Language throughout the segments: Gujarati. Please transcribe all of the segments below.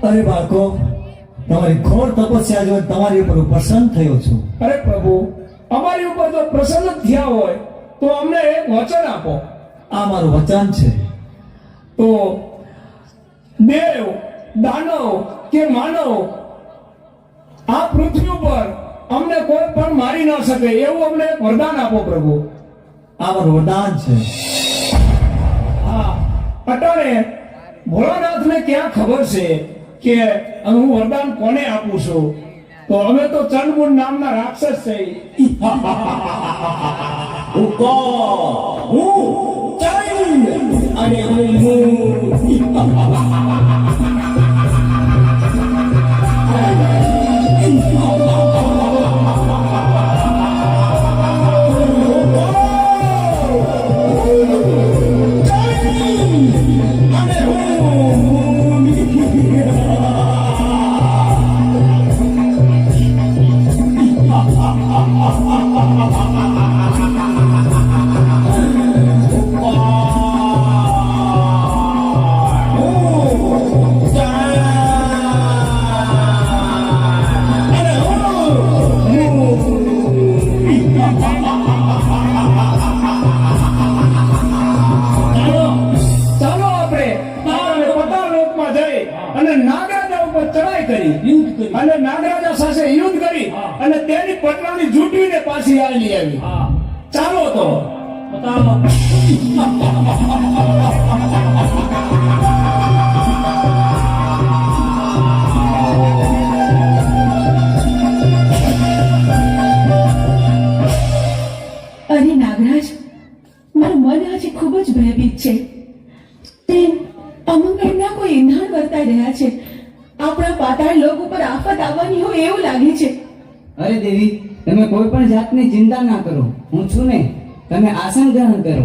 અરે બાળકો, તમારી ઘોર તપસ્યા જોઈને તમારી ઉપર હું પ્રસન્ન થયો છું. અરે પ્રભુ, અમારી ઉપર જો પ્રસન્ન થયા હોય તો અમને એક વચન આપો. આ મારું વચન છે. તો દેવ, દાનવ કે માનવ આ પૃથ્વી ઉપર અમને કોઈ પણ મારી ન શકે એવું અમને એક વરદાન આપો પ્રભુ. આ મારું વરદાન છે. હા, અટાણે ભોળાનાથને ક્યાં ખબર છે કે હું વરદાન કોને આપું છું? તો અમે તો ચંડમુંડ નામના રાક્ષસ છે. હું કોણ? હું ચંડ અને હું અને નાગરાજા સાથે યુદ્ધ કરી અને તેની પટરાની જૂટવીને પાછી આલી આવી. ચાલો તો અરે નાગરાજ, મારું મન આજે ખૂબ જ ભયભીત છે. તે અમંગળના કોઈ ઇંધણ વર્તાઈ રહ્યા છે. આપણા પાતાળ લોક ઉપર આફત આવવાની હોય એવું લાગે છે. અરે દેવી, તમે કોઈ પણ જાતની ચિંતા ના કરો. હું છું ને, તમે આસન ગ્રહણ કરો.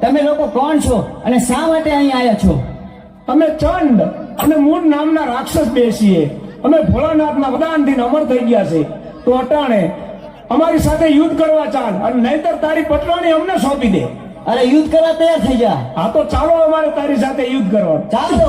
તમે લોકો કોણ છો અને શા માટે અહીં આવ્યા છો? અમે ચંડ અને મૂળ નામના રાક્ષસ બેસીએ. અમે ભોળાનાથના વરદાનથી અમર થઈ ગયા છે. તો અટાણે અમારી સાથે યુદ્ધ કરવા ચાલ, અને નહીતર તારી પટરાણી અમને સોંપી દે. અરે યુદ્ધ કરવા તૈયાર થઈ જા. હા તો ચાલો અમારે તારી સાથે યુદ્ધ કરવા. ચાલો.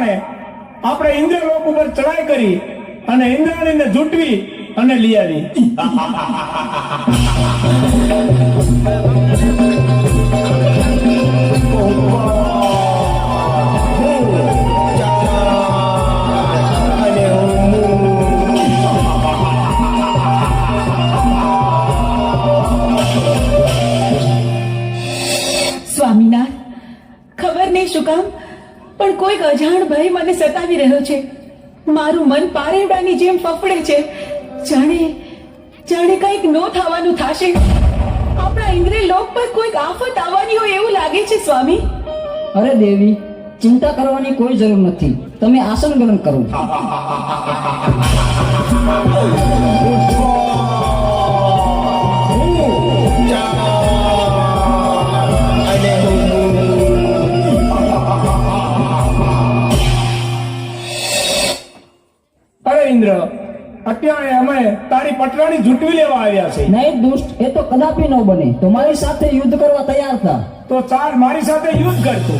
અટાણે આપણે ઇન્દ્રલોક ઉપર ચડાઈ કરી અને ઇન્દ્રાણીને જૂટવી અને લઈ આવી. સ્વામિનાથ, ખબર નહીં શું કામ પણ કોઈક અજાણ ભય મને સતાવી રહ્યો છે. મારું મન પારેવડાની જેમ ફફડે છે. જાણે જાણે કંઈક નો થવાનું થશે. આપણા ઇન્દ્રિય લોક પર કોઈક આફત આવવાની હોય એવું લાગે છે સ્વામી. અરે દેવી, ચિંતા કરવાની કોઈ જરૂર નથી. તમે આસન ગ્રહણ કરો. અરે ઇન્દ્ર, અત્યારે અમે તારી પટરાણી જૂટવી લેવા આવ્યા છે. નહીં દુષ્ટ, એ તો કદાપી ન બને. તમારી સાથે યુદ્ધ કરવા તૈયાર હતા. તો ચાલ મારી સાથે યુદ્ધ કરતો.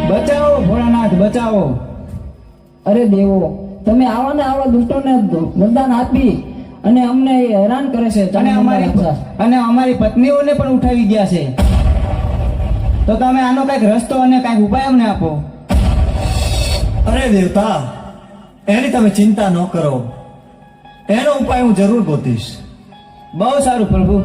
બચાવો ભોળાનાથ, બચાવો. અરે દેવો, તમે આવા ને આવા દુષ્ટોને વરદાન આપી અને અમને હેરાન કરે છે. અને અમારી પત્નીઓને પણ ઉઠાવી ગયા છે. તો તમે આનો કઈક રસ્તો અને કઈક ઉપાય અમને આપો. અરે દેવતા, એની તમે ચિંતા ન કરો. એનો ઉપાય હું જરૂર ગોતીશ. બહુ સારું પ્રભુ.